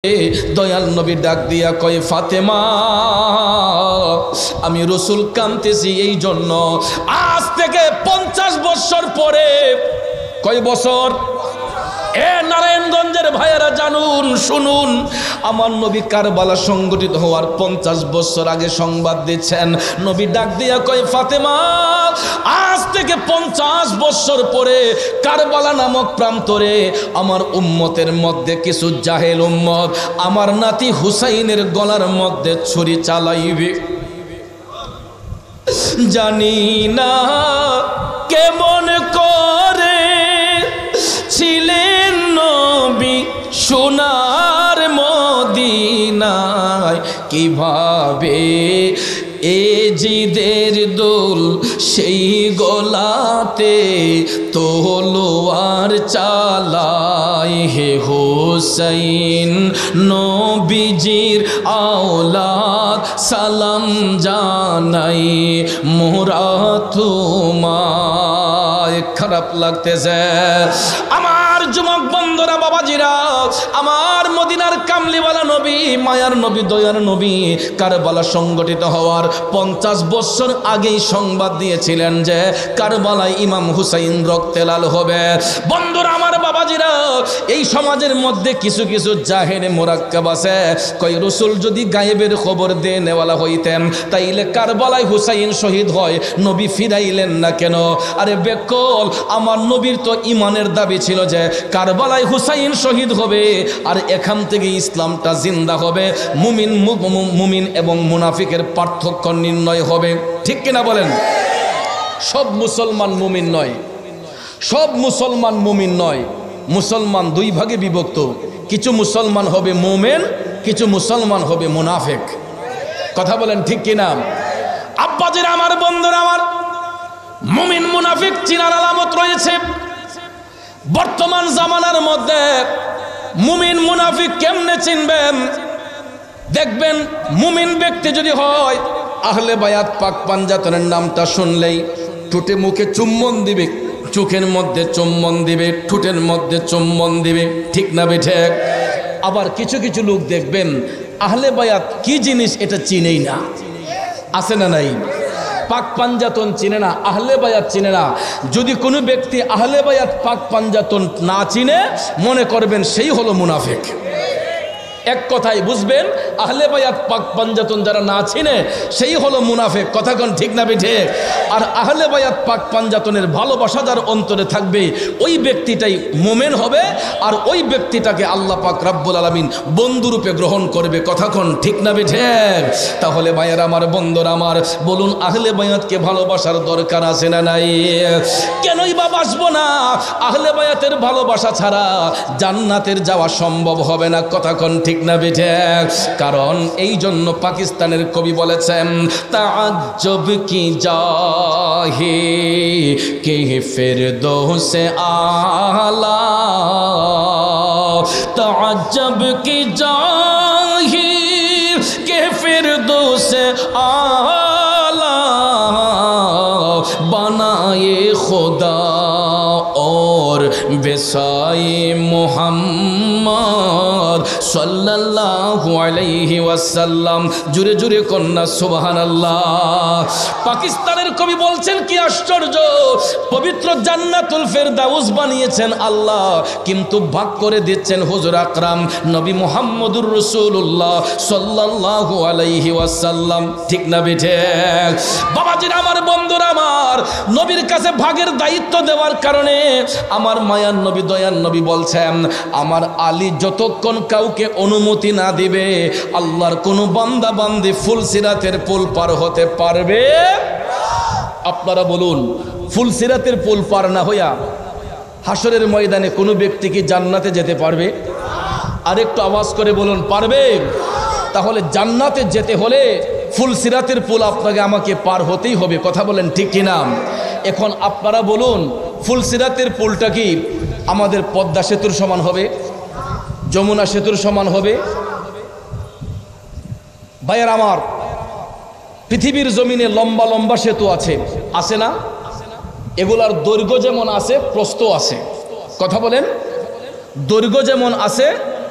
দয়াল নবী ডাক দিয়া কয়, ফাতেমা আমি রসুল কাঁদতেছি এই জন্য। আজ থেকে 50 বছর পরে, কয় বছর? এ নারায়ণগঞ্জের ভাইয়েরা জানুন, শুনুন, আমার নবী কারবালা সংগঠিত হওয়ার 50 বছর আগে সংবাদ দিচ্ছেন। নবী ডাক দিয়া কয়, ফাতেমা আজ থেকে 50 বছর পরে কারবালা নামক প্রান্তরে আমার উম্মতের মধ্যে কিছু জাহেল উম্মত আমার নাতি হুসাইনের গলার মধ্যে ছুরি চালাইবে। জানি না কেমন করে ছিলেন নবী সোনার মদিনায়, কিভাবে এ জিদের দোল সেই গলাতে তলোয়ার চালায়। হে হোসেন নবীজির আওলাদ সালাম জানাই মোরা তোমায়। খারাপ লাগতেছে আমার যুবক বন্ধুরা, বাবাজিরা, আমার মদিনার কামলিওয়ালা নবী, মায়ার নবী, দয়ার নবী কারবালা সংগঠিত হওয়ার 50 বছর আগেই সংবাদ দিয়েছিলেন যে কারবালায় ইমাম হুসাইন রক্তে লাল হবে। বন্ধুরা আমার, বাবাজিরা, এই সমাজের মধ্যে কিছু কিছু জাহেরে মোরাক্কাব আছে। কই রসুল যদি গায়েবের খবর দিয়ে নেওয়ালা হইতেন তাইলে কারবালায় হুসাইন শহীদ হয়, নবী ফিরাইলেন না কেন? আরে বেকল, আমার নবীর তো ইমানের দাবি ছিল যে কারবালায় হুসাইন শহীদ হবে আর এখান থেকে ইসলামটা জিন্দা হবে, মুমিন এবং মুনাফিকের পার্থক্য নির্ণয় হবে। ঠিক কিনা বলেন? সব মুসলমান মুমিন নয়, সব মুসলমান মুমিন নয়। মুসলমান দুই ভাগে বিভক্ত, কিছু মুসলমান হবে মুমিন, কিছু মুসলমান হবে মুনাফিক। কথা বলেন ঠিক কিনা? আব্বাজিরা আমার, বন্ধুরা আমার, মুমিন মুনাফিক চিনার আলামত রয়েছে। বর্তমান জামানার মধ্যে মুমিন মুনাফিক কেমনে চিনবেন? দেখবেন মুমিন ব্যক্তি যদি হয়, আহলে বায়াত পাক পাঞ্জাতনের নামটা শুনলেই ঠোঁটে মুখে চুম্বন দিবে, চোখের মধ্যে চুম্বন দিবে, ঠোঁটের মধ্যে চুম্বন দিবে। ঠিক না বেঠিক? আবার কিছু কিছু লোক দেখবেন আহলে বায়াত কি জিনিস এটা চিনেই না। আছে না নাই? পাক পাঞ্জাতন চিনে না, আহলে বায়াত চিনে না। যদি কোনো ব্যক্তি আহলে বায়াত পাক পাঞ্জাতন না চিনে, মনে করবেন সেই হলো মুনাফিক। এক কথায় বুঝবেন, আহলে বায়াত পাক পাঞ্জাতন যারা না চিনে সেই হলো মুনাফিক। কথা কোন ঠিক না বেঠিক? আর আহলে বায়াত পাক পাঞ্জাতনের ভালোবাসা যার অন্তরে থাকবে ওই ব্যক্তিটাই মুমিন হবে, আর ওই ব্যক্তিটাকে আল্লাহ পাক রব্বুল আলামিন বন্ধুরূপে গ্রহণ করবে। কথা কোন ঠিক না বেঠিক? তাহলে ভাইয়েরা আমার, বন্ধুরা আমার, বলুন আহলে বায়াতকে ভালোবাসার দরকার আছে না নাই? কেনই বা বাসবো না? আহলে বায়াতের ভালোবাসা ছাড়া জান্নাতের যাওয়া সম্ভব হবে না। কথা কোন ঠিক না বেঠিক? কারণ এই জন্য পাকিস্তানের কবি বলেছেন, তাজ্জব কি জাহে কে ফিরদৌসে আলা, তাজ্জব কি জাহে কে ফিরদৌসে আলা, বানায়ে खुदा और बेसाए मोहम्मद सल्लल्लाहु अलैहि वसल्लम। जुरे जुरे कन्ना सुबहानाल्लाह। पाकिस्तानेर कवि बोलছেন কি आश्चर्य, पवित्र জান্নাতুল ফেরদাউস বানিয়েছেন আল্লাহ, কিন্তু ভাগ করে দিচ্ছেন হুজুর আকরাম নবী মুহাম্মদুর রাসূলুল্লাহ সাল্লাল্লাহু আলাইহি ওয়াসাল্লাম। ঠিক না বেঠিক? বাবাজিরা আমার, বন্ধুরা আমার, নবীর কাছে ভাগের দায়িত্ব দেওয়ার কারণে আমার মায়ার নবী, দয়ার নবী বলছেন, আমার আলী যতক্ষণ কাউকে অনুমতি না দিবে আল্লাহর কোনো বান্দা বান্দি ফুলসিরাতের পুল পার হতে পারবে। আপনারা বলুন, ফুলসিরাতের পুল পার না হইয়া হাসরের ময়দানে কোনো ব্যক্তি কি জান্নাতে যেতে পারবে? আরেকটু আওয়াজ করে বলুন, পারবে? তাহলে জান্নাতে যেতে হলে ফুলসিরাতের পুল আপনাকে আমাকে পার হতেই হবে। কথা বলেন ঠিক কিনা? এখন আপনারা বলুন, ফুলসিরাতের পুলটা কি আমাদের পদ্মা সেতুর সমান হবে, যমুনা সেতুর সমান হবে? ভাইয়ের আমার, পৃথিবীর জমিনে লম্বা লম্বা সেতু আছে, আছে না? এগুলার দৈর্ঘ্য যেমন আছে প্রস্থ আছে। কথা বলেন, দৈর্ঘ্য যেমন আছে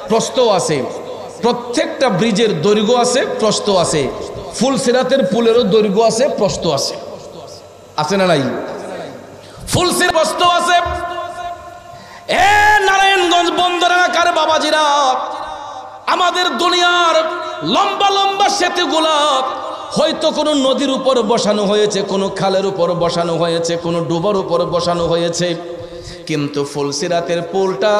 প্রস্থ আছে। প্রত্যেকটা ব্রিজের দৈর্ঘ্য আছে, প্রস্থ আছে। ফুলসিরাতের পুলেরও দৈর্ঘ্য আছে, প্রস্থ আছে। আছে না নাই? ফুলসির প্রস্থ আছে। এ নারায়ণগঞ্জ বন্দর এলাকার বাবাজিরা, আমাদের দুনিয়ার লম্বা লম্বা সেতুগুলা হয়তো কোনো নদীর উপর বসানো হয়েছে, কোনো খালের উপর বসানো হয়েছে, কোনো ডুবার উপর বসানো হয়েছে, কিন্তু ফুলসিরাতের পুলটা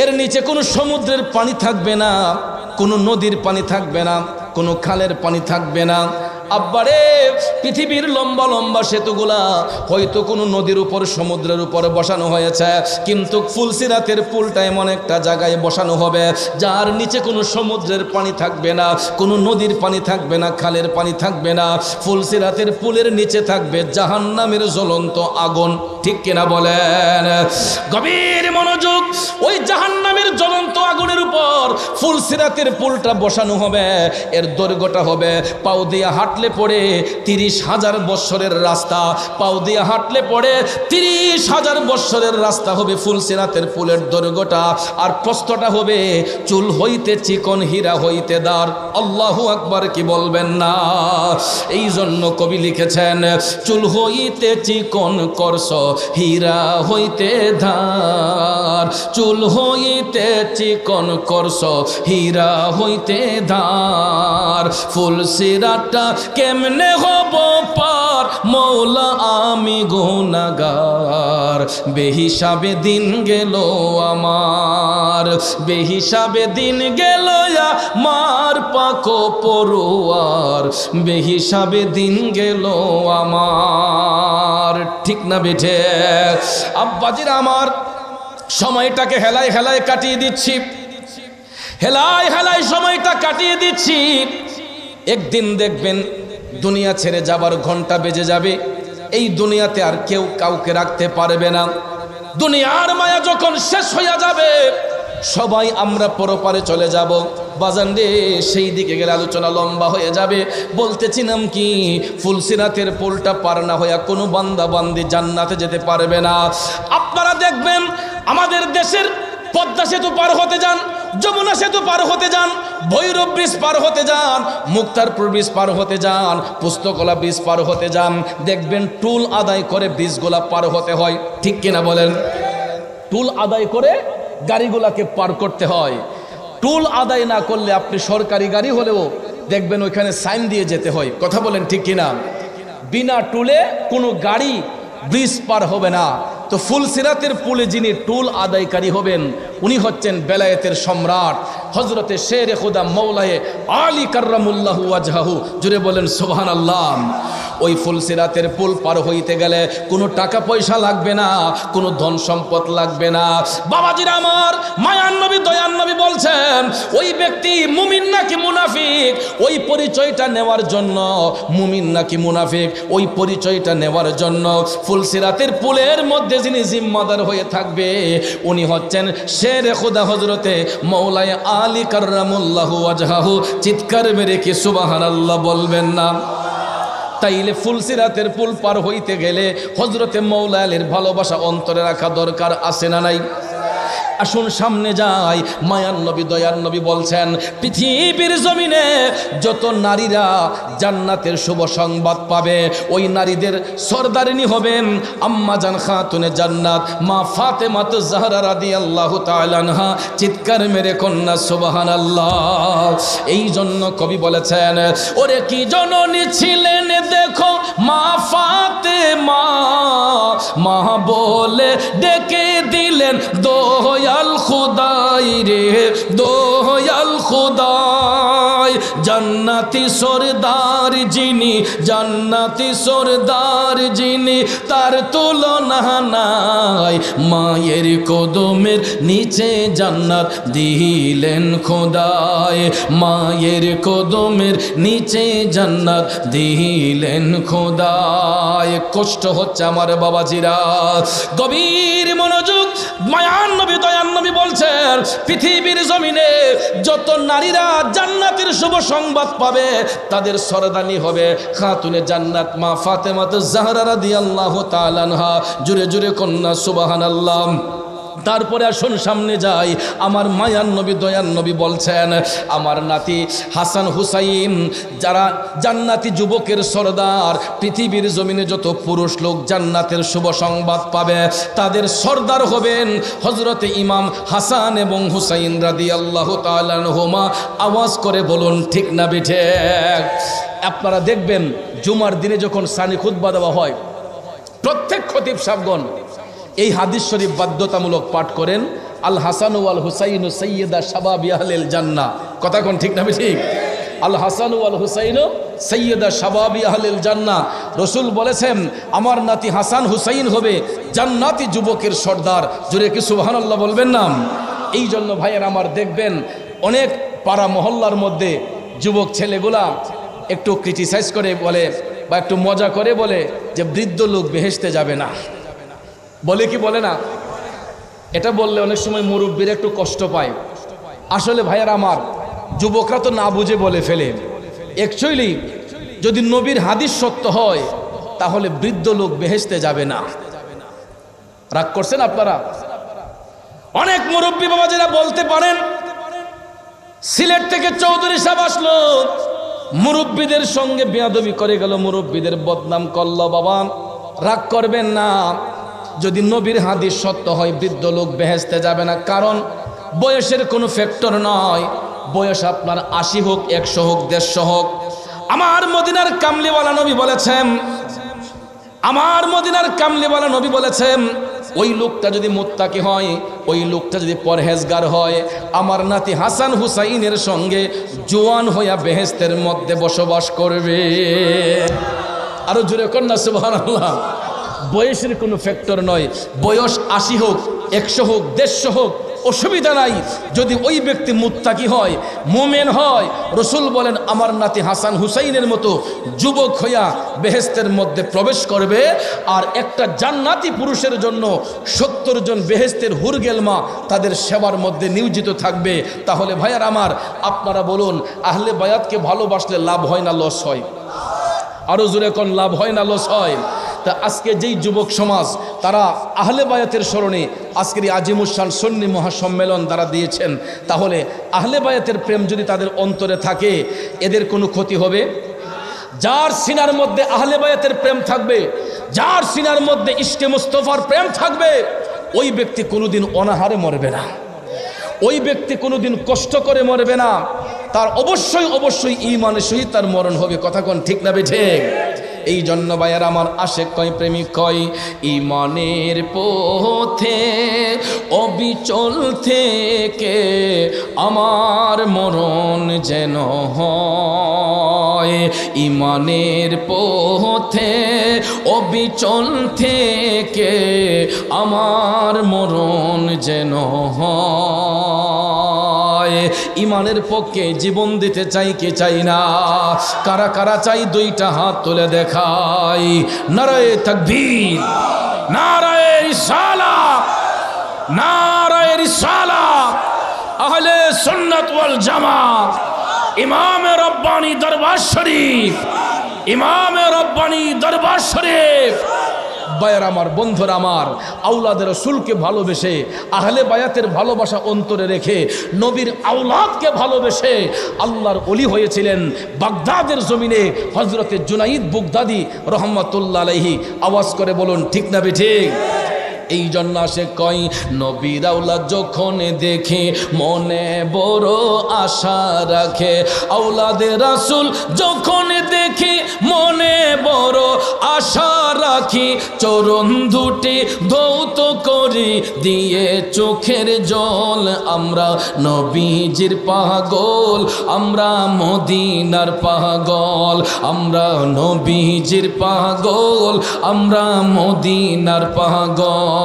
এর নিচে কোনো সমুদ্রের পানি থাকবে না, কোনো নদীর পানি থাকবে না, কোনো খালের পানি থাকবে না। আব্বারে, পৃথিবীর লম্বা লম্বা সেতুগুলা হয়তো কোনো নদীর উপর সমুদ্রের উপর বসানো হয়েছে, কিন্তু ফুলসিরাতের পুলটা এমন একটা জায়গায় বসানো হবে যার নিচে কোনো সমুদ্রের পানি থাকবে না, কোনো নদীর পানি থাকবে না, খালের পানি থাকবে না। ফুলসিরাতের পুলের নিচে থাকবে জাহান্নামের জ্বলন্ত আগুন। ঠিক কিনা বলেন? গভীর মনোযোগ। ওই জাহান্নামের জ্বলন্ত আগুনের উপর ফুলসিরাতের পুলটা বসানো হবে। এর দৈর্ঘ্যটা হবে পাও দিয়ে হাঁটলে পড়ে 30,000 বৎসরের রাস্তা। পাও দিয়ে হাঁটলে পড়ে 30,000 বৎসরের রাস্তা হবে ফুলসিরাতের পুলের দৈর্ঘ্যটা। আর প্রস্থটা হবে চুল হইতে চিকন, হীরা হইতে দার। আল্লাহু আকবার কি বলবেন না? এই জন্য কবি লিখেছেন, চুল হইতে চিকন করস, হীরা হইতে ধার। চুল হইতে চিকন করস, হীরা হইতে ধার। ফুলসিরাতটা কেমনে হব পার, মৌলা আমি গুনাহগার। বেহিসাবে দিন গেল আমার, বেহিসাবে দিন গেল আমার পাকো পড়ুয়ার। বেহিসাবে দিন গেল আমার। ঠিক না বেঠে? আব্বাজিরা আমার, সময়টাকে হেলায় হেলায় কাটিয়ে দিচ্ছি, হেলায় হেলায় সময়টা কাটিয়ে দিচ্ছি। একদিন দেখবেন দুনিয়া ছেড়ে যাবার ঘন্টা বেজে যাবে। এই দুনিয়াতে আর কেউ কাউকে রাখতে পারবে না। দুনিয়ার মায়া যখন শেষ হয়ে যাবে, সবাই আমরা পরপারে চলে যাব। বাজান রে, সেই দিকে গেলে আলোচনা লম্বা হয়ে যাবে। বলতেছিলাম কি, ফুলসিরাতের পুলটা পার না হইয়া কোনো বান্দা বান্দি জান্নাতে যেতে পারবে না। আপনারা দেখবেন আমাদের দেশের পদ্মা সেতু পার হতে যান, যমুনা সেতু পার হতে যান, ভৈরব ব্রিজ পার হতে যান, মুক্তারপুর ব্রিজ পার হতে যান, পুস্তকলা ব্রিজ পার হতে যান, দেখবেন টুল আদায় করে ব্রিজগুলা পার হতে হয়। ঠিক কিনা বলেন? টুল আদায় করে গাড়িগুলাকে পার করতে হয়। টুল আদায় না করলে আপনি সরকারি গাড়ি হলেও দেখবেন ওইখানে সাইন দিয়ে যেতে হয়। কথা বলেন ঠিক কিনা? বিনা টুলে কোনো গাড়ি ব্রিজ পার হবে না। তো ফুলসিরাতের পুলে যিনি টুল আদায়কারী হবেন, উনি হচ্ছেন বেলায়েতের সম্রাট হজরতে শেরে খুদা মৌলায়ে আলী কাররামুল্লাহু ওয়াজহাহু। জুড়ে বলেন সুবহানাল্লাহ। ওই ফুলসিরাতের পুল পার হইতে গেলে কোনো টাকা পয়সা লাগবে না, কোনো ধন সম্পদ লাগবে না। বাবাজিরা আমার, মায়ান নবী দয়ান নবী বলছেন, ওই ব্যক্তি মুমিন নাকি মুনাফিক, ওই পরিচয়টা নেওয়ার জন্য, মুমিন নাকি মুনাফিক ওই পরিচয়টা নেওয়ার জন্য ফুলসিরাতের পুলের মধ্যে যিনি জিম্মাদার হয়ে থাকবে, উনি হচ্ছেন শেরে খুদা হজরতে মৌলায়ে আলী কাররামুল্লাহু ওয়াজহাহু। চিৎকার মেরে কি সুবহানাল্লাহ বলবেন না? তাইলে ফুলসিরাতের পুল পার হইতে গেলে হজরতে মৌলা আলীর ভালোবাসা অন্তরে রাখা দরকার, আছে না নাই? আসুন সামনে যাই। মায়ান নবী দয়ান নবী বলছেন, পৃথিবীর জমিনে যত নারীরা জান্নাতের শুভ সংবাদ পাবে, ওই নারীদের সরদারিনী হবেন আম্মা জান খাতুনে জান্নাত মা ফাতেমাত জাহরা রাদিয়াল্লাহু তাআলা আনহা। চিৎকার মেরে কন্যা সুবহানাল্লাহ। এই জন্য কবি বলেছেন, ওরে কি জননী ছিলেন দেখো মা ফাতেমা, মা বলে ডেকে দিলেন দয়াল খুদাই রে, দয়াল খুদাই। জান্নাতি সরদার যিনি, জান্নাতি সরদার যিনি, তার তুলনা নাই। মায়ের কদমের নিচে জান্নাত দিলেন খোদাই, মায়ের কদমের নিচে জান্নাত দিলেন খোদাই। কষ্ট হচ্ছে আমার বাবাজিরা, গভীর মনোযোগ। মায়ান নবী দয়ান নবী বলছেন, পৃথিবীর জমিনে যত নারীরা জান্নাতের শুভ সংবাদ পাবে, তাদের সরদানি হবে খাতুনে জান্নাত মা ফাতেমাত জাহরা রাদিয়াল্লাহু তাআলা আনহা। জুরে জুরে কন্যা সুবহানাল্লাহ। তারপরে আসুন সামনে যাই, আমার মায়ার নবী দয়ার নবী বলছেন আমার নাতি হাসান হুসাইন যারা জান্নাতি যুবকের সরদার, পৃথিবীর জমিনে যত পুরুষ লোক জান্নাতের শুভ সংবাদ পাবে তাদের সরদার হবেন হযরতে ইমাম হাসান এবং হুসাইন রাদিয়াল্লাহু তাআলা আনহুমা। আওয়াজ করে বলুন ঠিক না বেঠিক? আপনারা দেখবেন জুমার দিনে যখন সানি খুতবা দেওয়া হয়, প্রত্যেক খতিব সাহেবগণ এই হাদিস শরীফ বাধ্যতামূলক পাঠ করেন, আল হাসান ওয়াল হুসাইন সাইয়্যিদা শাবাবি আহলিল জান্নাহ। কথা কোন ঠিক না ঠিক? আল হাসান ওয়াল হুসাইন সাইয়্যিদা শাবাবি আহলিল জান্নাহ। রাসূল বলেছেন আমার নাতি হাসান হুসাইন হবে জান্নাতি যুবকের সর্দার। জোরে কি সুবহানাল্লাহ বলবেন না? এই জন্য ভাইয়ের আমার দেখবেন অনেক পাড়া মহল্লার মধ্যে যুবক ছেলেগুলা একটু ক্রিটিসাইজ করে বলে বা একটু মজা করে বলে যে বৃদ্ধ লোক বেহেশতে যাবে না, বলে কি বলে না? এটা বললে অনেক সময় মুরব্বীরা একটু কষ্ট পায়। আসলে ভাইয়ার আমার যুবকরা তো না বুঝে বলে ফেলে। অ্যাকচুয়ালি যদি নবীর হাদিস সত্য হয় তাহলে বৃদ্ধ লোক বেহেশতে যাবে না। রাগ করছেন আপনারা? অনেক মুরব্বী বাবা যারা বলতে পারেন, সিলেট থেকে চৌধুরী সাহেব আসলো, মুরব্বীদের সঙ্গে বেয়াদবি করে গেল, মুরব্বীদের বদনাম করলো। বাবা রাগ করবেন না, যদি নবীর হাদিস সত্য হয় বৃদ্ধ লোক বেহেশতে যাবে না। কারণ বয়সের কোনো ফ্যাক্টর নয়, বয়স আপনার 80 হোক 100 হোক 150 হোক। আমার মদিনার কামলিওয়ালা নবী বলেছেন, আমার মদিনার কামলিওয়ালা নবী বলেছেন ওই লোকটা যদি মুত্তাকি হয়, ওই লোকটা যদি পরহেজগার হয়, আমার নাতি হাসান হুসাইনের সঙ্গে জোয়ান হইয়া বেহেশতের মধ্যে বসবাস করবে। আরো জোরে কন্যা সুবহানাল্লাহ। বয়সের কোনো ফ্যাক্টর নয়, বয়স 80 হোক 100 হোক 150 হোক অসুবিধা নাই। যদি ওই ব্যক্তি মুত্তাকি হয়, মুমিন হয়, রাসূল বলেন আমার নাতি হাসান হুসাইনের মতো যুবক হইয়া বেহেশতের মধ্যে প্রবেশ করবে। আর একটা জান্নাতি পুরুষের জন্য 70 জন বেহেশতের হুরগেলমা তাদের সেবার মধ্যে নিয়োজিত থাকবে। তাহলে ভাইয়ার আমার আপনারা বলুন, আহলে বায়াতকে ভালোবাসলে লাভ হয় না লস হয়? আরো জোরে কোন লাভ হয় না লস হয়? তা আজকে যেই যুবক সমাজ তারা আহলে বায়াতের স্মরণে আজকের এই আজিমুসান সুন্নি মহাসম্মেলন তারা দিয়েছেন, তাহলে আহলে বায়াতের প্রেম যদি তাদের অন্তরে থাকে এদের কোনো ক্ষতি হবে? যার সিনার মধ্যে আহলে বায়াতের প্রেম থাকবে, যার সিনার মধ্যে ইশকে মুস্তাফার প্রেম থাকবে, ওই ব্যক্তি কোনোদিন অনাহারে মরবে না, ওই ব্যক্তি কোনোদিন কষ্ট করে মরবে না। তার অবশ্যই অবশ্যই ঈমানের সহিত তার মরণ হবে। কথা কোন ঠিক না বেঠিক? এই জন্য ভাইয়ার আমার আশেক কয় প্রেমিক কয় ঈমানের পথে অবিচল থেকে আমার মরণ যেন হয়। ঈমানের পথে অবিচল থেকে আমার মরণ যেন হয়। ঈমানের পক্ষে জীবন দিতে চাই কে চাই না? কারা কারা চাই দুইটা হাত তুলে দেখাই। নারায়ে তাকবীর, নারায়ে রিসালাত, নারায়ে রিসালাত। আহলে সুন্নাত ওয়াল জামাত, ইমামে রব্বানি দরবার শরীফ, ইমামে রব্বানি দরবার শরীফ। ভাইয়ের আমার, বন্ধুরা আমার, আওলাদের রাসূলকে ভালোবেসে, আহলে বায়াতের ভালোবাসা অন্তরে রেখে, নবীর আওলাদকে ভালোবেসে আল্লাহর ওলি হয়েছিলেন বাগদাদের জমিনে হযরতে জুনাইদ বুগদাদি রহমাতুল্লাহ আলাইহি। আওয়াজ করে বলুন ঠিক না বেঠিক? এই জন্য সে কয় নবীর আওলাদ যখন দেখে মনে বড় আশা রাখে, আওলাদের রাসূল যখন দেখি মনে বড় আশা রাখি, চরণ দুটি ধৌত করি দিয়ে চোখের জল। আমরা নবীজির পাগল, আমরা মদিনার পাগল, আমরা নবীজির পাগল, আমরা মদিনার পাগল।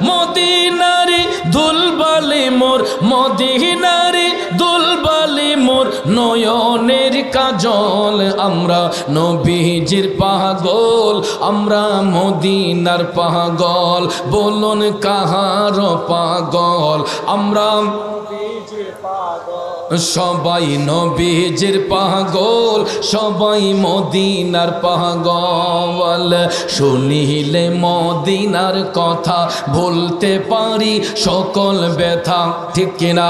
মদিনারি দুলবালি মোর, মদিনারি দুলবালি মোর নয়নের কাজল। আমরা নবীজির পাগল, আমরা মদিনার পাগল। বলুন কাহার পাগল? আমরা নবীজির পাগল। সবাই নবীজির পাগল, সবাই মদিনার পাগল। শুনিলে মদিনার কথা ভুলতে পারি সকল ব্যথা, ঠিক কিনা?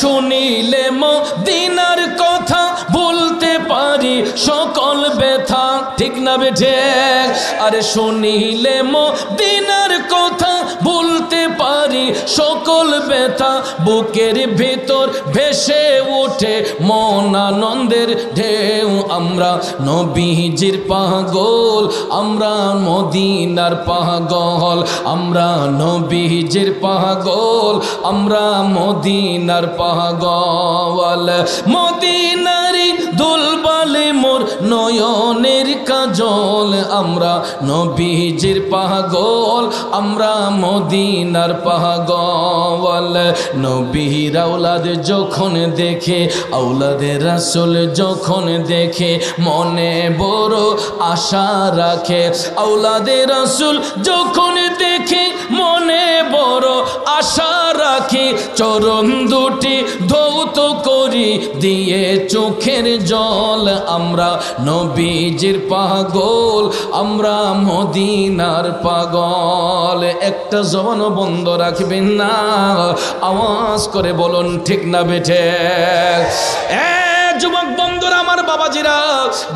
শুনিলে মদিনার কথা ভুলতে পারি সকল ব্যথা, ঠিক না বেঠে? আরে শুনিলে মদিনার কথা ভুলতে পারি সকল ব্যথা, বুকের ভিতর ভেসে ওঠে মন আনন্দের ঢেউ। আমরা নবীজির পাগল, আমরা মদিনার পাগল, আমরা নবীজির পাগল, আমরা মদিনার পাগল। মদিনারি দুলবালে মোর নয়নের কাজল, আমরা নবীজির পাগল, আমরা মদিনার পাগল। নবীর আওলাদ যখন দেখে, আওলাদে রাসূল যখন দেখে, মনে বড় আশা রাখে। আওলাদে রাসূল যখন দেখে, মনে বড় আশা রাখে। চরণ দুটি ধৌত করি দিয়ে চোখের জল, আমরা নবীজির পাগল, আমরা মদিনার পাগল। একটা জবান বন্ধ রাখবেন না, আওয়াজ করে বলুন ঠিক না বেঠে? যুবক বন্ধুরা, আমার বাবাজিরা,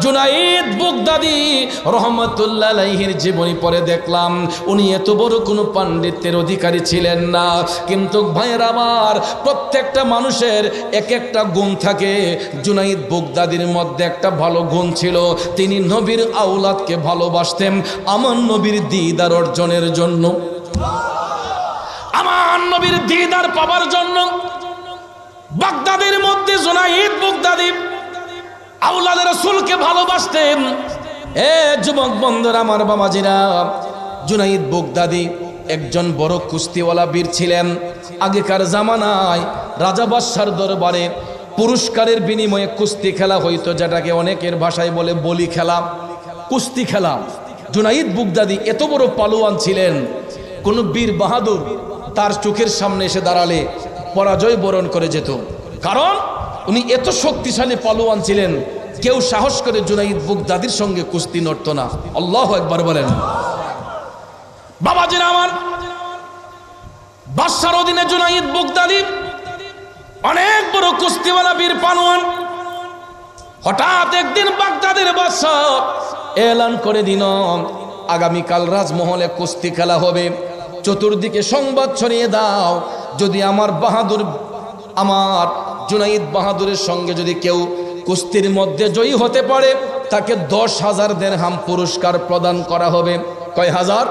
জুনাইদ বাগদাদী রহমাতুল্লাহ আলাইহির জীবনী পড়ে দেখলাম উনি এত বড় কোনো পাণ্ডিত্যের অধিকারী ছিলেন না, কিন্তু ভাইয়ের আমার প্রত্যেকটা মানুষের এক একটা গুণ থাকে। জুনাইদ বাগদাদীর মধ্যে একটা ভালো গুণ ছিল, তিনি নবীর আওলাদকে ভালোবাসতেন আমার নবীর দিদার অর্জনের জন্য, আমার নবীর দিদার পাবার জন্য। বাগদাদের মধ্যে জুনাইদ বাগদাদী আওলাদে রাসূলকে ভালোবাসতেন। যুবক বন্ধুরা, আমার বাবাজিরা, জুনাইদ বাগদাদী একজন বড় কুস্তিওয়ালা বীর ছিলেন। আগেকার জামানায় রাজা বাদশার দরবারে পুরস্কারের বিনিময়ে কুস্তি খেলা হইতো, যেটাকে অনেকের ভাষায় বলে বলি খেলা, কুস্তি খেলা। জুনাইদ বাগদাদী এত বড় পালোয়ান ছিলেন, কোন বীর বাহাদুর তার চোখের সামনে এসে দাঁড়ালে পরাজয় বরণ করে যেত, কারণ উনি এত শক্তিশালী পালোয়ান ছিলেন। কেউ সাহস করে জুনাইদ বাগদাদীর সঙ্গে কুস্তি লড়ত না। আল্লাহু আকবার বলেন। বাবাজিরা আমার, বাদশার অধীনে জুনাইদ বাগদাদী অনেক বড় কুস্তিওয়ালা বীর পালোয়ান। হঠাৎ একদিন বাগদাদের বাদশা এলান করে দিল, আগামীকাল রাজমহলে কুস্তি খেলা হবে, চতুর্দিকে সংবাদ ছড়িয়ে দাও, যদি আমার বাহাদুর, আমার জুনাইদ বাহাদুরের সঙ্গে যদি কেউ কুস্তির মধ্যে জয়ী হতে পারে, তাকে 10,000 দিরহাম পুরস্কার প্রদান করা হবে। কয় হাজার?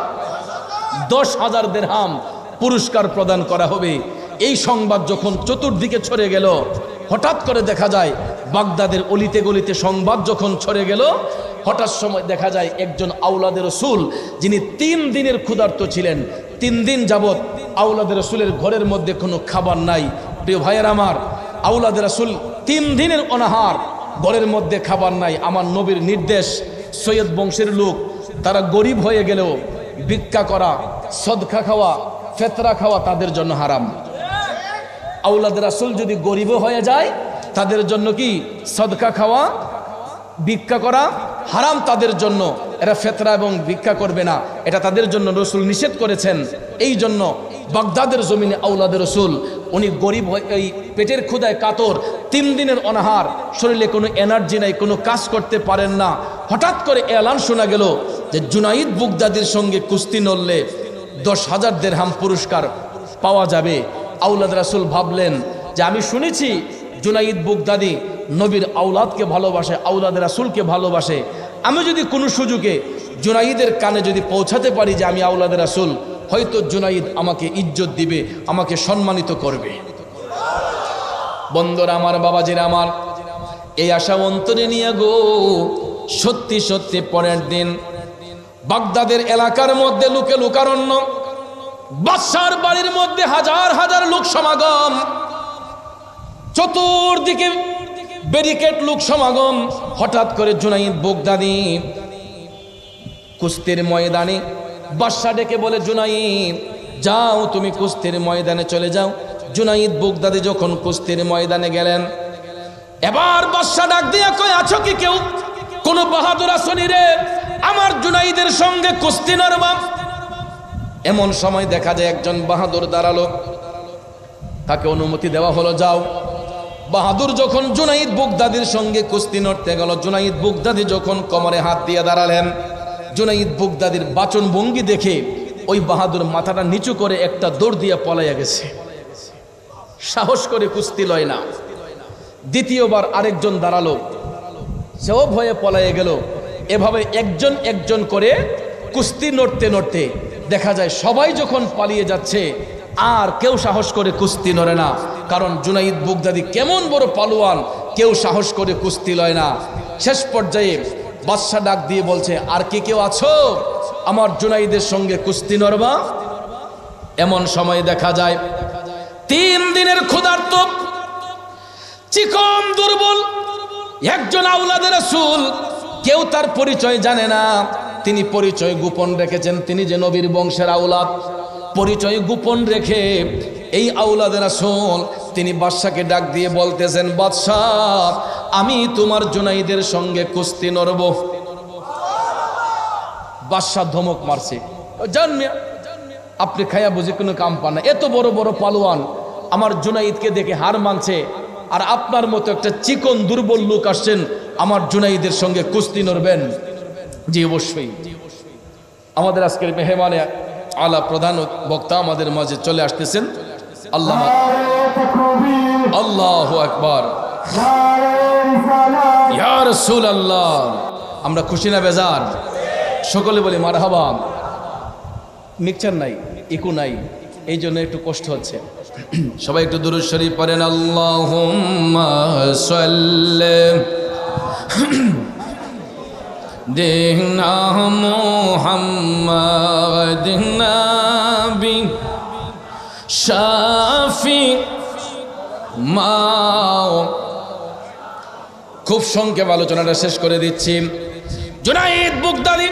10,000 দিরহাম পুরস্কার প্রদান করা হবে। এই সংবাদ যখন চতুর্দিকে ছড়ে গেল, হঠাৎ করে দেখা যায় বাগদাদের অলিতে গলিতে সংবাদ যখন ছড়ে গেল, হঠাৎ সময় দেখা যায় একজন আওলাদে রাসূল, যিনি 3 দিনের ক্ষুধার্ত ছিলেন, 3 দিন যাবত আওলাদে রাসূলের ঘরের মধ্যে কোনো খাবার নাই। প্রিয় ভাইয়ের আমার, আওলাদে রাসূল 3 দিনের অনাহার, ঘরের মধ্যে খাবার নাই। আমার নবীর নির্দেশ, সৈয়দ বংশের লোক, তারা গরিব হয়ে গেলেও ভিক্ষা করা, সদকা খাওয়া, ফেতরা খাওয়া তাদের জন্য হারাম। আওলাদে রাসূল যদি গরিব হয়ে যায়, তাদের জন্য কি সদকা খাওয়া, ভিক্ষা করা হারাম তাদের জন্য। এরা ফেতরা এবং ভিক্ষা করবে না, এটা তাদের জন্য রাসূল নিষেধ করেছেন। এই জন্য বাগদাদের জমিনে আওলাদে রাসূল, উনি গরিব, এই পেটের ক্ষুধায় কাতর, 3 দিনের অনাহার, শরীরে কোনো এনার্জি নাই, কোনো কাজ করতে পারেন না। হঠাৎ করে এলান শোনা গেল যে জুনাইদ বাগদাদীর সঙ্গে কুস্তি লড়লে 10,000 দিরহাম পুরস্কার পাওয়া যাবে। আওলাদে রাসূল ভাবলেন যে আমি শুনেছি জুনাইদ বাগদাদী নবীর আওলাদকে ভালোবাসে, আওলাদে রাসূলকে ভালোবাসে, আমি যদি কোনো সুযোগে জুনাইদের কানে যদি পৌঁছাতে পারি যে আমি আওলাদে রাসূল, হয়তো জুনাইদ আমাকে ইজ্জত দিবে, আমাকে সম্মানিত করবে। বন্ধুরা আমার, বাবাজিরা আমার, এই আশা অন্তরে নিয়ে গো সত্যি সত্যি পরের দিন বাগদাদের এলাকার মধ্যে লোকে লোকারণ্য, বাদশার বাড়ির মধ্যে হাজার হাজার লোক সমাগম, চতুর্দিকে ব্যারিকেড লোক সমাগম। হঠাৎ করে জুনাইদ বাগদাদী কুস্তির ময়দানে, বাদশা ডেকে বলে, জুনাইদ যাও, তুমি কুস্তির ময়দানে চলে যাও, জুনাইদ বাগদাদি যখন কুস্তির ময়দানে গেলেন, এবার বাদশা ডাক দিয়া কয়, আছো কি কেউ? কোন বাহাদুর আসনি রে, আমার জুনাইদের সঙ্গে কুস্তি নরবা? এমন সময় দেখা যায় একজন বাহাদুর দাঁড়ালো, তাকে অনুমতি দেওয়া হলো, যাও। বাহাদুর যখন জুনাইদ বাগদাদির সঙ্গে কুস্তি নড়তে গেল, জুনাইদ বাগদাদি যখন কোমরে হাত দিয়ে দাঁড়ালেন, জুনাইদ বাগদাদির বাচন ভঙ্গি দেখে ওই বাহাদুর মাথাটা নিচু করে একটা দৌড় দিয়ে পলাইয়া গেছে, সাহস করে কুস্তি লয় না। দ্বিতীয়বার আরেকজন দাঁড়ালো, সেও ভয়ে পলাইয়া গেল। এভাবে একজন একজন করে কুস্তি নড়তে নড়তে দেখা যায় সবাই যখন পালিয়ে যাচ্ছে আর কেউ সাহস করে কুস্তি নড়ে না, কারণ জুনাইদ বাগদাদি কেমন বড় পালোয়ান, কেউ সাহস করে কুস্তি লয় না। শেষ পর্যায়ে বাদশা ডাক দিয়ে বলছে, আর কি কেউ আছো আমার জুনাইদের সঙ্গে কুস্তি নড়বা? এমন সময় দেখা যায় 3 দিনের ক্ষুধার্ত চিকন দুর্বল একজন আওলাদে রাসূল, কেউ তার পরিচয় জানে না, তিনি পরিচয় গোপন রেখেছেন, তিনি যে নবীর বংশের আওলাদ। পরিচয় গোপন রেখে এই আওলাদে রাসূল তিনি বাদশাকে ডাক দিয়ে বলতেছেন, বাদশাহ আমি তোমার জুনাইদের সঙ্গে কুস্তি নড়ব। বাদশাহ ধমক মারছে, জান মিয়া আপনি খায়া বুঝি কোনো কাম পান না, এত বড় বড় পালোয়ান আমার জুনাইদকে দেখে হার মানছে, আর আপনার মতো একটা চিকন দুর্বল লোক আসছেন আমার জুনাইদের সঙ্গে কুস্তি নড়বেন? জি অবশ্যই। আমাদের আজকের মেহমানে আলা প্রধান বক্তা আমাদের মাঝে চলে আসতেছেন, আল্লাহু আকবার, ইয়া রাসূলুল্লাহ। আমরা খুশি না বেজার? সকলে বলি মারহাবা। মিক্সচার নাই, ইকো নাই, এই জন্য একটু কষ্ট হচ্ছে। সবাই একটু দুরূদ শরীফ পড়েন, আল্লাহুম্মা সাল্লি দেহনা মুহাম্মাদ নবী শাফি মাও। খুব সংক্ষেপ আলোচনাটা শেষ করে দিচ্ছি। জুনাইদ বাগদাদি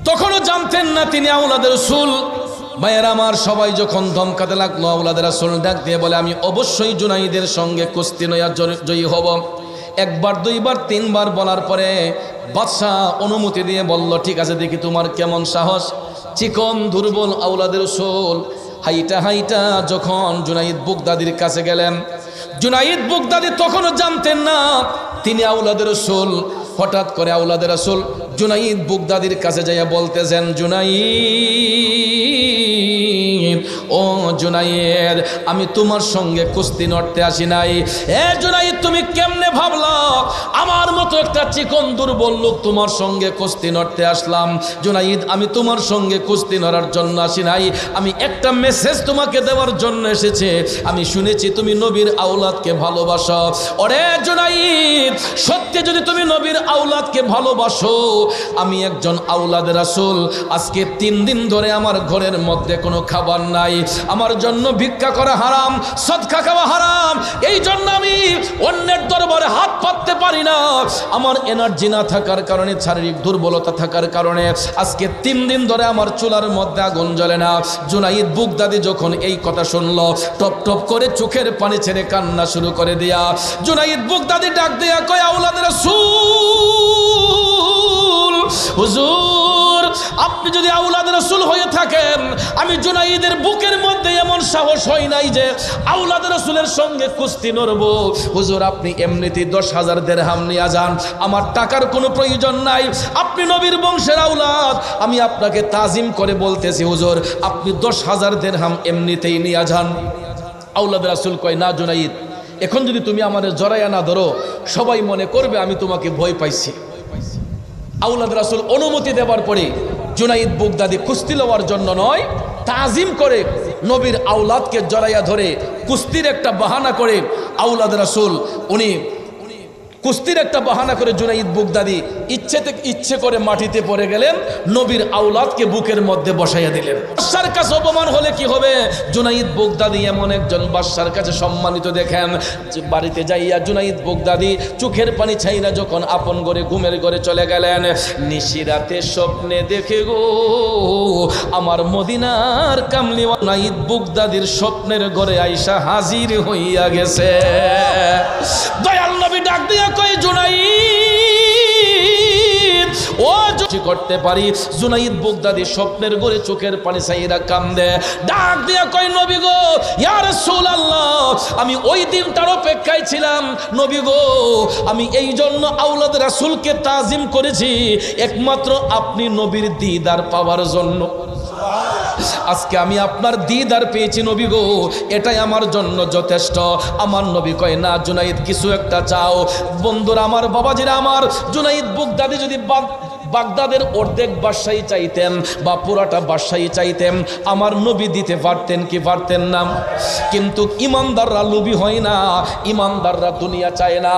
তখনও জানতেন না তিনি আওলাদে রাসূল। ভাইয়েরা আমার, সবাই যখন ধমকাতে লাগলো, আওলাদে রাসূল ডাক দিয়ে বলে, আমি অবশ্যই জুনাইদের সঙ্গে কুস্তি নয়া জয়ী হব। একবার, দুইবার, 3 বার বলার পরে বাদশাহ অনুমতি দিয়ে বলল, ঠিক আছে, দেখি তোমার কেমন সাহস। চিকন দুর্বল আওলাদে রাসূল হাইটা হাইটা যখন জুনাইদ বাগদাদির কাছে গেলেন, জুনাইদ বাগদাদি তখনও জানতেন না তিনি আওলাদে রাসূল। হঠাৎ করে আওলাদে রাসূল জুনাইদ বাগদাদির কাছে যাইয়া বলতেছেন, জুনাইদ, ও জুনাইদ, আমি তোমার সঙ্গে কুস্তি নড়তে আসি নাই। এ জুনাইদ, তুমি কেমনে ভাবলা আমার মতো একটা চিকন দুর্বল লোক তোমার সঙ্গে কুস্তি নড়তে আসলাম? জুনাইদ, আমি তোমার সঙ্গে কুস্তি নড়ার জন্য আসি নাই, আমি একটা মেসেজ তোমাকে দেওয়ার জন্য এসেছে। আমি শুনেছি তুমি নবীর আওলাদকে ভালোবাসো। ওরে জুনাইদ, সত্যি যদি তুমি নবীর আওলাদকে ভালোবাসো, আমি একজন আওলাদে রাসূল, আজকে 3 দিন ধরে আমার ঘরের মধ্যে কোনো খাবার নাই, আমার জন্য ভিক্ষা করা হারাম, সদকা খাওয়া হারাম, এই জন্য আমি অন্যের দরবারে হাত পাততে পারি না। আমার এনার্জি না থাকার কারণে, শারীরিক দুর্বলতা থাকার কারণে আজকে 3 দিন ধরে আমার চুলার মধ্যে আগুন জ্বলে না। জুনাইদ বাগদাদি যখন এই কথা শুনলো, টপ টপ করে চোখের পানি ছেড়ে কান্না শুরু করে দিয়া জুনাইদ বাগদাদি ডাক দিয়া কয়, আওলাদে রাসূল, হুজুর, আপনি যদি আওলাদে রাসূল হয়ে থাকেন, আমি জুনাইদের বুকের মধ্যে এমন সাহস হয় নাই যে আওলাদে রাসূলের সঙ্গে কুস্তি নড়ব। হুজুর, আপনি এমনিতেই 10,000 দিরহাম নিয়ে যান, আমার টাকার কোনো প্রয়োজন নাই, আপনি নবীর বংশের আওলাদ, আমি আপনাকে তাজিম করে বলতেছি, হুজুর, আপনি 10,000 দিরহাম এমনিতেই নিয়ে যান। আওলাদে রাসূল কয়, না জুনাইদ, এখন যদি তুমি আমাদের জড়াইয়া না ধরো, সবাই মনে করবে আমি তোমাকে ভয় পাইছি। আওলাদে রাসূল অনুমতি দেওয়ার পরে জুনাইদ বাগদাদি কুস্তি লওয়ার জন্য নয়, তাজিম করে নবীর আওলাদকে জড়াইয়া ধরে কুস্তির একটা বাহানা করে আওলাদে রাসূল উনি কুস্তির একটা বাহানা করে জুনাইদ বুগদাদি ইচ্ছে করে মাটিতে পড়ে গেলেন, নবীর আওলাদকে বুকের মধ্যে বসাইয়া দিলেন। বাদশার কাছে অপমান হলে কি হবে? জুনাইদ বুগদাদি এমন একজন বাদশার কাছে সম্মানিত দেখেন, বাড়িতে যাইয়া জুনাইদ বুগদাদি চোখের পানি ছাইরা যখন আপন ঘরে ঘুমের ঘরে চলে গেলেন, নিশিরাতে স্বপ্নে দেখে গো আমার মদিনার কামলি জুনাইদ বুগদাদির স্বপ্নের ঘরে আইসা হাজির হইয়া গেছে। দয়াল নবী ডাক দিয়া কই, জুনাইদ ও করতে পারি। জুনাইদ বুগদাদি স্বপ্নের ঘরে চোখের পানি ছাইরা কান্দে, ডাক দিয়া কই, নবী গো, ইয়া রাসূলুল্লাহ, আমি ওই দিনটার অপেক্ষায় ছিলাম নবী গো, আমি এই জন্য আওলাদ রাসূলকে তাজিম করেছি একমাত্র আপনি নবীর দিদার পাওয়ার জন্য। আজকে আমি আপনার দিদার পেয়েছি নবী গো, এটাই আমার জন্য যথেষ্ট। আমার নবী কয়, না জুনাইদ, কিছু একটা চাও। বন্ধুরা আমার, বাবাজিরা আমার, জুনাইদ বুগদাদি যদি বাগদাদের অর্ধেক বাদশাহী চাইতেন বা পুরাটা বাদশাহী চাইতেন, আমার নবী দিতে পারতেন কি পারতেন না? কিন্তু ইমানদাররা লোভী হয় না, ইমানদাররা দুনিয়া চায় না,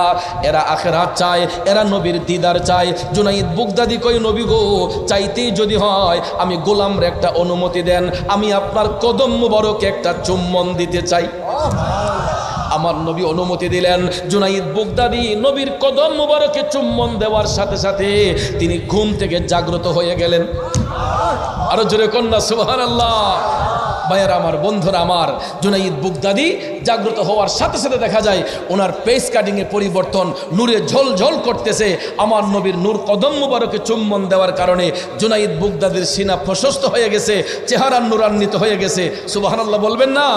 এরা আখিরাত চায়, এরা নবীর দিদার চায়। জুনাইদ বুগদাদি কই, নবী গো, চাইতেই যদি হয় আমি গোলামর একটা অনুমতি দেন, আমি আপনার কদম মুবারকে একটা চুম্বন দিতে চাই। আমার নবী অনুমতি দিলেন। জুনাইদ বুগদাদি নবীর কদম মুবারকে চুম্বন দেওয়ার সাথে সাথে তিনি ঘুম থেকে জাগ্রত হয়ে গেলেন। আরো জোরে কন্যা সুবহানাল্লাহ। ভাইয়ার আমার, বন্ধুরা আমার, জুনাইদ বুগদাদি জাগ্রত হওয়ার সাথে সাথে দেখা যায় ওনার পেস কাটিংয়ে পরিবর্তন, নূরে ঝলঝল করতেছে। আমার নবীর নূর কদম মুবারকে চুম্বন দেওয়ার কারণে জুনাইদ বুগদাদির সিনা প্রশস্ত হয়ে গেছে, চেহারা নূরান্বিত হয়ে গেছে। সুবহানাল্লাহ বলবেন না?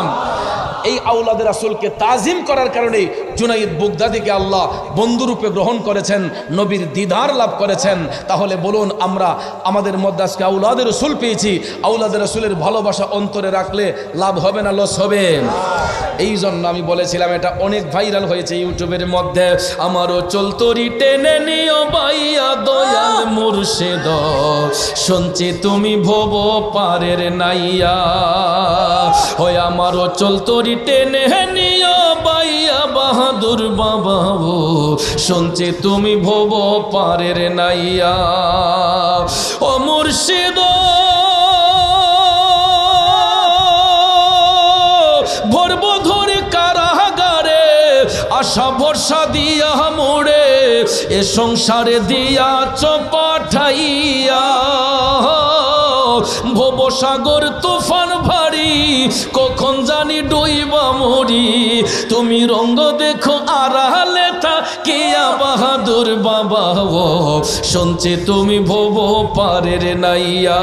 এই আওলাদ রাসূলকে তাজিম করার কারণে জুনাইদ বুগদাদিকে আল্লাহ বন্ধুরূপে গ্রহণ করেছেন, নবীর দিদার লাভ করেছেন। তাহলে বলুন, আমরা আমাদের মধ্যে আজকে আওলাদ রাসূল পেয়েছি, আওলাদ রাসূলের ভালোবাসা অন্তরে রাখলে লাভ হবে না লস হবে? এই জন্য আমি বলেছিলাম, এটা অনেক ভাইরাল হয়েছে ইউটিউবের মধ্যে। আমারও চলতরি টেনে নিও বাইয়া দয়াল মুর্শিদ, শুনছি তুমি ভব পারের নাইয়া। হয় আমারও চলতরি টেনে নিও বাইয়া বাহাদুর বাবা, শুনছি তুমি ভব পারের নাইয়া। ও মুর্শিদ ভরব ধরে কারাগারে, আশা ভরসা দিয়া মোড়ে এ সংসারে দিয়া চপাঠাইয়া। ভবসাগর তুফান ভারী, কখন জানি ডুইবা মরি, তুমি রঙ্গ দেখো আড়ালে থাকিয়া বাহাদুর বাবা, শুনছি তুমি ভব পারের নাইয়া।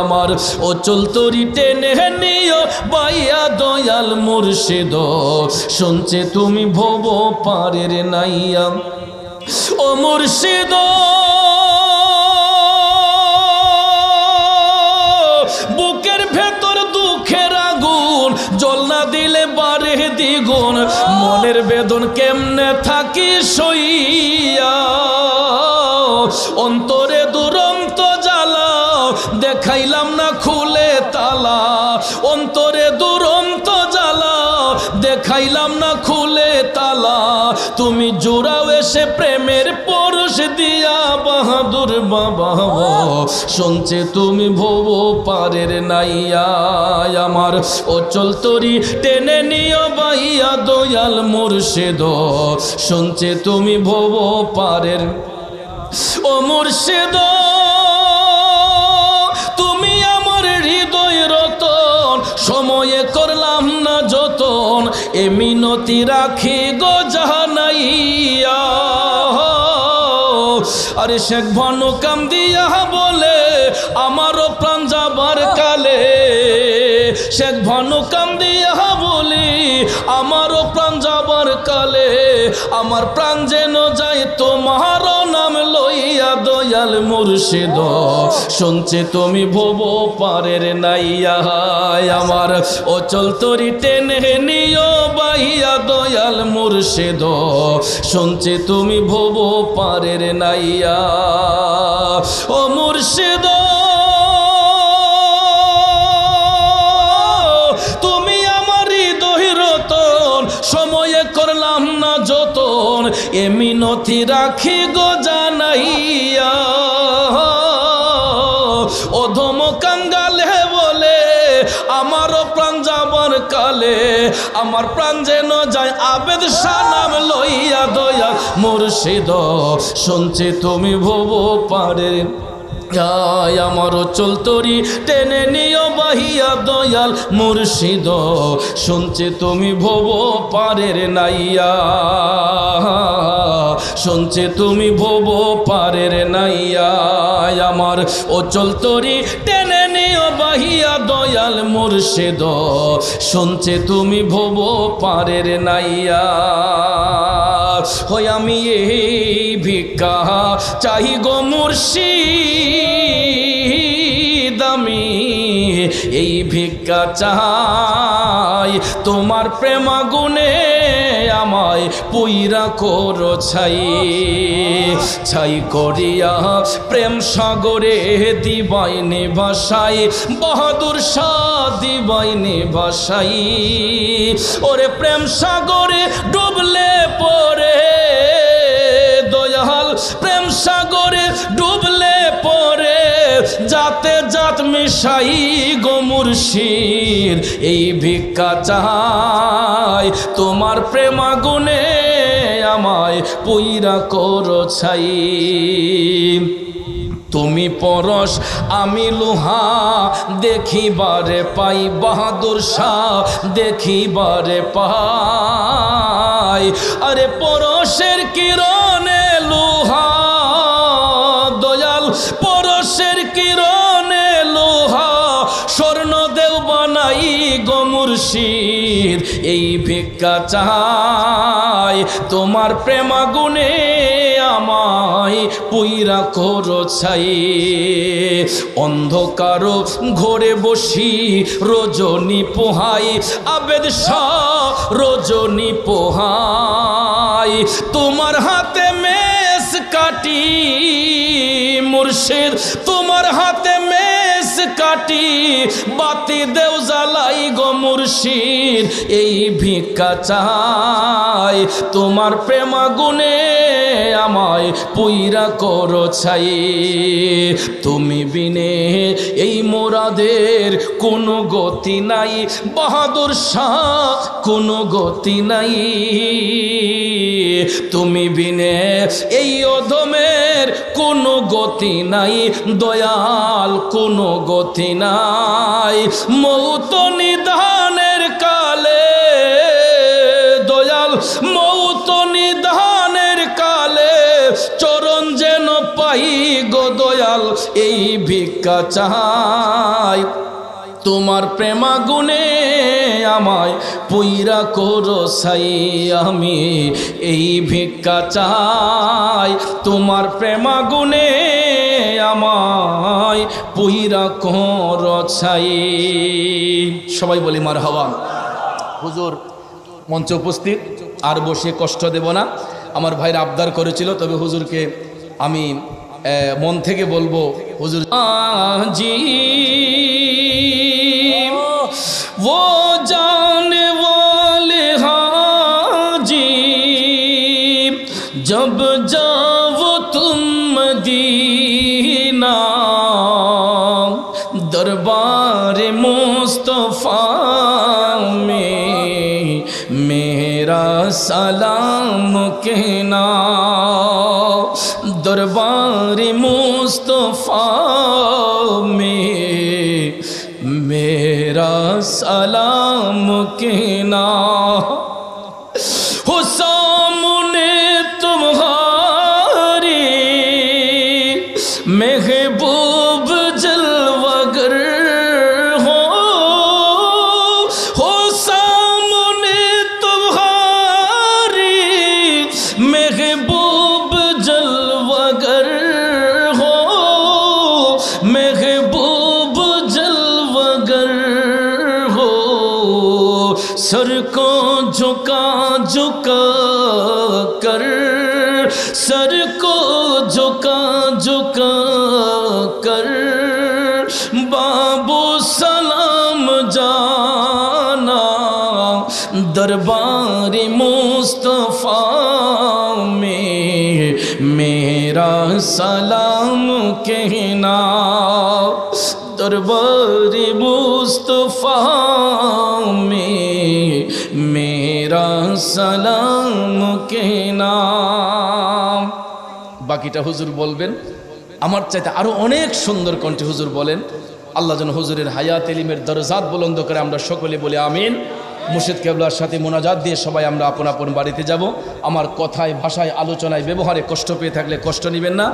আমার অচল তরি টেনে নিও বাইয়া দয়াল মুর্শিদ, শুনছি তুমি ভব পারের নাইয়া। ও মুর্শিদ বুকের ভেতর দুঃখের আগুন, জল না দিলে বাড়ে দ্বিগুণ, মনের বেদন কেমনে থাকি সইয়া। অন্তরে দুরন্ত জ্বালা, দেখাইলাম না খুলে তালা। অন্তরে দুরন্ত জ্বালা, দেখাইলাম না খুলে তালা। তুমি জোড়াও এসে প্রেমের পরশ দিয়া বাহাদুর বাবা, শুনছে তুমি ভব পারের নাইয়া। আমার অচল তরি টেনে নিও বাইয়া দয়াল মুর্শিদ, শুনছে তুমি ভব পারের। ও মুর্শিদ তুমি আমার হৃদয় রতন, সময়ে করলাম না যতন, এ মিনতি রাখি গো জাহানাইয়া। আরে শেখ ভানু কাম দিয়া বলে আমারও প্রাণ যাবার কালে, শেখ ভানু কাম দিয়া বলি আমারও প্রাণ যাবার কালে। আমার প্রাণ যেন যায় তোমার নাম লইয়া দয়াল মুর্শিদ, শুনছে তুমি ভব পারের নাইয়া। আমার অচল তরি টেনে নিও বাইয়া দয়াল মুর্শিদ, শুনছে তুমি ভব পারের নাইয়া। ও মুর্শিদ তুমি আমার হৃদয় রতন, সময়ে করলাম করিলাম না যতন এ মিনতি রাখি গো জানাইয়া অধম কাঙ্গালে বলে আমারও প্রাণ যাবার কালে আমার প্রাণ যেন যায় আবেদ সানাম লইয়া দয়াল মুর্শিদ শুনছি তুমি ভব পারে আমার চল তরি টেনে নিও বাহিয়া দয়াল মুর্শিদ শুনছি তুমি ভব পারের নাইয়া শুনছি তুমি ভব পারের নাইয়া আমার ও চল তরি টেনে নিও বাহিয়া দয়াল মুর্শিদ শুনছি তুমি ভব পারের নাইয়া হই আমি এই ভিক্ষা চাই গো মুর্শিদ আমি এই ভিক্ষা চাই তোমার প্রেমাগুনে আমায় পুইরা করো ছাই ছাই করিয়া প্রেম সাগরে দিবাইনে ভাষাই বাহাদুর শাহ দিবাইনে ভাষাই ওরে প্রেম সাগরে ডুবলে পরে দয়াল প্রেম সাগরে ডুবলে পরে যাতে জাত মিশাই গো মুর্শিদ এই ভিক্ষা চাই তোমার প্রেমাগুনে আমায় পুইরা করো ছাই তুমি পরশ আমি লোহা দেখিবারে পাই বাহাদুর শাহ দেখিবারে পাই আরে পরশের কিরণে লোহা দয়াল পরশের কিরণে লোহা স্বর্ণ দেও বানাই গো মুর্শিদ এই ভিক্ষা চাই তোমার প্রেমাগুনে আমায় পুইরা করো ছাই অন্ধকার ঘরে বসি রজনী পোহাই আবেদ শাহ রজনী পোহাই তোমার হাতে মেস কাটি মুর্শিদ তোমার হাতে মেস কাটি বাতি দেও জ্বালাই গো মুর্শিদ এই ভিক্ষা চাই তোমার প্রেমাগুনে আমায় পুইরা করো ছাই তুমি বিনে এই মোরাদের কোনো গতি নাই বাহাদুর শাহ কোনো গতি নাই তুমি বিনে এই অধমের কোনো গতি নাই দয়াল কোনো গতি নাই মৌত নিধানের কালে দয়াল মৌত নিধানের কালে চরণ যেন পাই গো দয়াল এই ভিক্ষা চাই তোমার প্রেমাগুনে আমায় পুইরা করো ছাই আমি এই ভিক্ষা চাই তোমার প্রেমাগুনে আমায় পুইরা করো ছাই সবাই বলি মারহাবা হুজুর মঞ্চে উপস্থিত আর বসে কষ্ট দেব না আমার ভাইরা আবদার করেছিল তবে হুজুরকে আমি মন থেকে বলবো হুজুর জি वो जाने वाले हाजी जब जाओ तुम मदीना दरबार मुस्तफा में मेरा सलाम कहना दरबार मुस्तफा में मेरा सलाम कहना हो सामने तुम्हारी महबूब जलवागर हो सामने तुम्हारी महबूब जलवागर हो महबूब जलवागर हो सर को झुका झुका कर सर को झुका झुका कर बाबू सलाम जाना दरबार मुस्तफा में मेरा सलाम कहना दरबार मुस्तफा में मेरा सलाम कहना বাকিটা হুজুর বলবেন আমার চাইতে আরো অনেক সুন্দর কণ্ঠে হুজুর বলেন আল্লাহ যেন হুজুরের হায়াত এলিমের দরজাত বুলন্দ করে আমরা সকলে বলি আমিন মুর্শিদ কেবলার সাথে মোনাজাত দিয়ে সবাই আমরা আপন আপন বাড়িতে যাব আমার কথায় ভাষায় আলোচনায় ব্যবহারে কষ্ট পেয়ে থাকলে কষ্ট নেবেন না